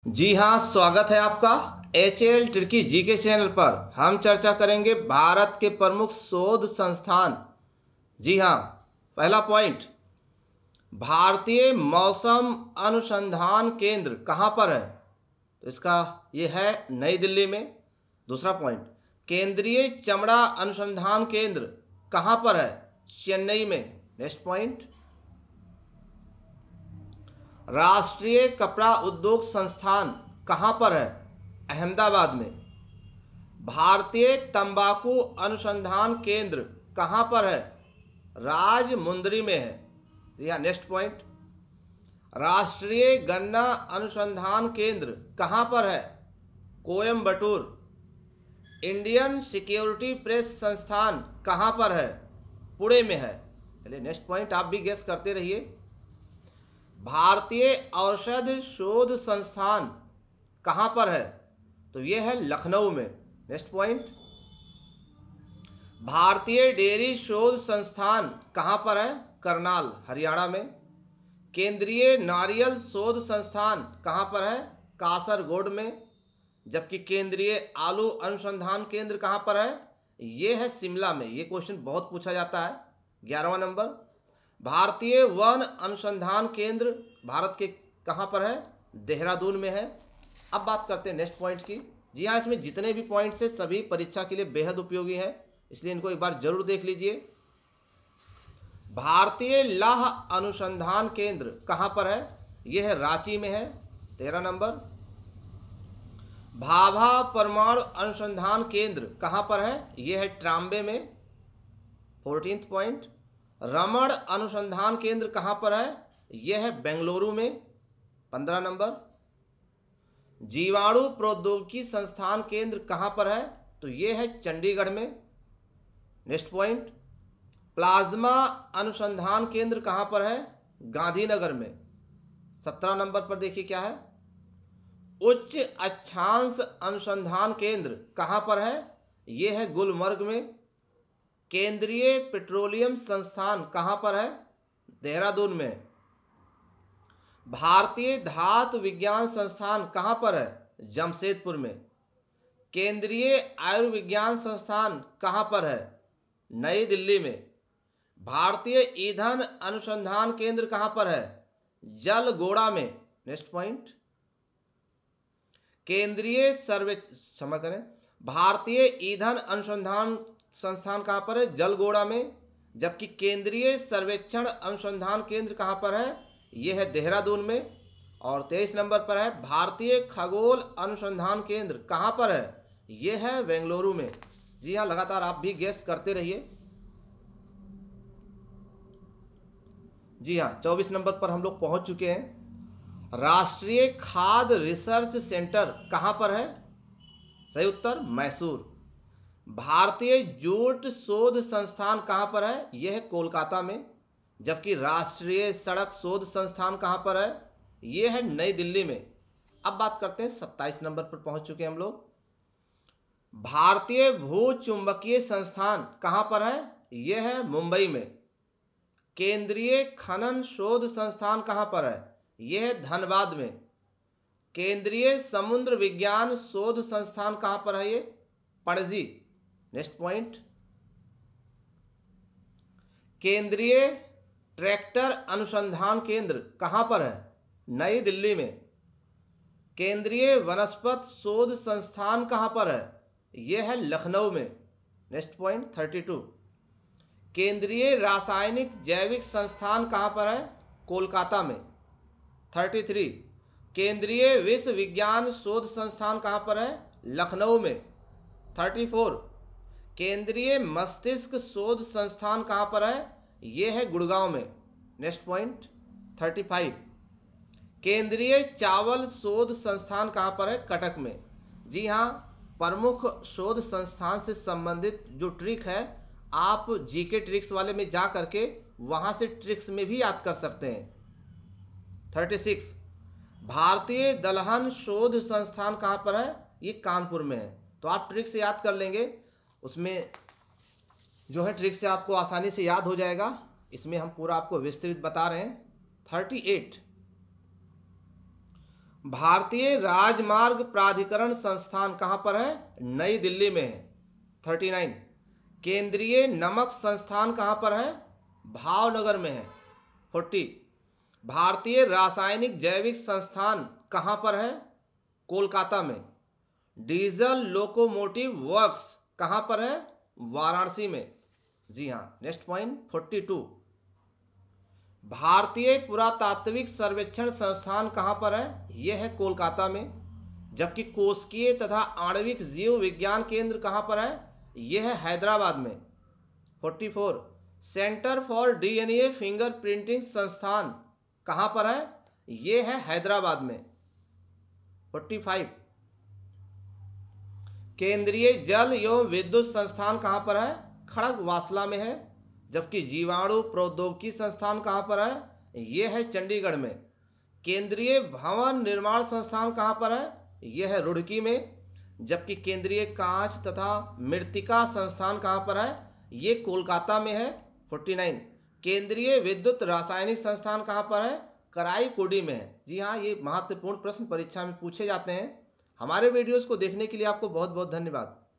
जी हाँ, स्वागत है आपका HL टर्की जी के चैनल पर। हम चर्चा करेंगे भारत के प्रमुख शोध संस्थान। जी हाँ, पहला पॉइंट, भारतीय मौसम अनुसंधान केंद्र कहाँ पर है? तो इसका ये है नई दिल्ली में। दूसरा पॉइंट, केंद्रीय चमड़ा अनुसंधान केंद्र कहाँ पर है? चेन्नई में। नेक्स्ट पॉइंट, राष्ट्रीय कपड़ा उद्योग संस्थान कहाँ पर है? अहमदाबाद में। भारतीय तंबाकू अनुसंधान केंद्र कहाँ पर है? राजमुंदरी में है। या नेक्स्ट पॉइंट, राष्ट्रीय गन्ना अनुसंधान केंद्र कहाँ पर है? कोयम्बटूर। इंडियन सिक्योरिटी प्रेस संस्थान कहाँ पर है? पुणे में है। चलिए नेक्स्ट पॉइंट, आप भी गेस करते रहिए। भारतीय औषध शोध संस्थान कहाँ पर है? तो यह है लखनऊ में। नेक्स्ट पॉइंट, भारतीय डेयरी शोध संस्थान कहाँ पर है? करनाल, हरियाणा में। केंद्रीय नारियल शोध संस्थान कहाँ पर है? कासरगोड में। जबकि केंद्रीय आलू अनुसंधान केंद्र कहाँ पर है? यह है शिमला में। ये क्वेश्चन बहुत पूछा जाता है। 11वां नंबर, भारतीय वन अनुसंधान केंद्र भारत के कहाँ पर है? देहरादून में है। अब बात करते हैं नेक्स्ट पॉइंट की। जी हाँ, इसमें जितने भी पॉइंट्स हैं सभी परीक्षा के लिए बेहद उपयोगी है, इसलिए इनको एक बार जरूर देख लीजिए। भारतीय लौह अनुसंधान केंद्र कहाँ पर है? यह है रांची में है। 13 नंबर, भाभा परमाणु अनुसंधान केंद्र कहाँ पर है? यह है ट्राम्बे में। 14th पॉइंट, रमण अनुसंधान केंद्र कहाँ पर है? यह है बेंगलुरु में। 15 नंबर, जीवाणु प्रौद्योगिकी संस्थान केंद्र कहाँ पर है? तो यह है चंडीगढ़ में। नेक्स्ट पॉइंट, प्लाज्मा अनुसंधान केंद्र कहाँ पर है? गांधीनगर में। 17 नंबर पर देखिए क्या है, उच्च अक्षांश अनुसंधान केंद्र कहाँ पर है? यह है गुलमर्ग में। केंद्रीय पेट्रोलियम संस्थान कहाँ पर है? देहरादून में। भारतीय धातु विज्ञान संस्थान कहाँ पर है? जमशेदपुर में। केंद्रीय आयुर्विज्ञान संस्थान कहाँ पर है? नई दिल्ली में। भारतीय ईंधन अनुसंधान केंद्र कहाँ पर है? जलगोड़ा में। नेक्स्ट पॉइंट, केंद्रीय क्षमा करें, भारतीय ईंधन अनुसंधान संस्थान कहाँ पर है? जलगोड़ा में। जबकि केंद्रीय सर्वेक्षण अनुसंधान केंद्र कहाँ पर है? यह है देहरादून में। और 23 नंबर पर है, भारतीय खगोल अनुसंधान केंद्र कहाँ पर है? यह है बेंगलुरु में। जी हाँ, लगातार आप भी गेस करते रहिए। जी हाँ, 24 नंबर पर हम लोग पहुंच चुके हैं। राष्ट्रीय खाद्य रिसर्च सेंटर कहाँ पर है? सही उत्तर मैसूर। भारतीय जूट शोध संस्थान कहाँ पर है? यह है कोलकाता में। जबकि राष्ट्रीय सड़क शोध संस्थान कहाँ पर है? यह है नई दिल्ली में। अब बात करते हैं 27 नंबर पर पहुंच चुके हैं हम लोग। भारतीय भू चुंबकीय संस्थान कहाँ पर है? यह है मुंबई में। केंद्रीय खनन शोध संस्थान कहाँ पर है? यह है धनबाद में। केंद्रीय समुद्र विज्ञान शोध संस्थान कहाँ पर है? ये पणजी। नेक्स्ट पॉइंट, केंद्रीय ट्रैक्टर अनुसंधान केंद्र कहाँ पर है? नई दिल्ली में। केंद्रीय वनस्पत शोध संस्थान कहाँ पर है? यह है लखनऊ में। नेक्स्ट पॉइंट 32, केंद्रीय रासायनिक जैविक संस्थान कहाँ पर है? कोलकाता में। 33, केंद्रीय विश्व विज्ञान शोध संस्थान कहाँ पर है? लखनऊ में। 34, केंद्रीय मस्तिष्क शोध संस्थान कहाँ पर है? यह है गुड़गांव में। नेक्स्ट पॉइंट 35, केंद्रीय चावल शोध संस्थान कहाँ पर है? कटक में। जी हाँ, प्रमुख शोध संस्थान से संबंधित जो ट्रिक है आप जीके ट्रिक्स वाले में जा करके वहाँ से ट्रिक्स में भी याद कर सकते हैं। 36, भारतीय दलहन शोध संस्थान कहाँ पर है? ये कानपुर में है। तो आप ट्रिक से याद कर लेंगे, उसमें जो है ट्रिक से आपको आसानी से याद हो जाएगा। इसमें हम पूरा आपको विस्तृत बता रहे हैं। 38, भारतीय राजमार्ग प्राधिकरण संस्थान कहाँ पर है? नई दिल्ली में है। 39। केंद्रीय नमक संस्थान कहाँ पर है? भावनगर में है। 40। भारतीय रासायनिक जैविक संस्थान कहाँ पर है? कोलकाता में। डीजल लोकोमोटिव वर्क्स कहाँ पर है? वाराणसी में। जी हाँ। Next point 42। भारतीय पुरातात्विक सर्वेक्षण संस्थान कहाँ पर है? यह है कोलकाता में। जबकि कोशिकीय तथा आणविक जीव विज्ञान केंद्र कहाँ पर है? यह है हैदराबाद में। 44। सेंटर फॉर डीएनए फिंगरप्रिंटिंग संस्थान कहाँ पर है? यह है हैदराबाद में। 45। केंद्रीय जल एवं विद्युत संस्थान कहाँ पर है? खड़गवासला में है। जबकि जीवाणु प्रौद्योगिकी संस्थान कहाँ पर है? यह है चंडीगढ़ में। केंद्रीय भवन निर्माण संस्थान कहाँ पर है? यह है रुड़की में। जबकि केंद्रीय कांच तथा मृत्तिका संस्थान कहाँ पर है? ये कोलकाता में है। 49। केंद्रीय विद्युत रासायनिक संस्थान कहाँ पर है? कराईकुडी में है। जी हाँ, ये महत्वपूर्ण प्रश्न परीक्षा में पूछे जाते हैं। हमारे वीडियोस को देखने के लिए आपको बहुत बहुत धन्यवाद।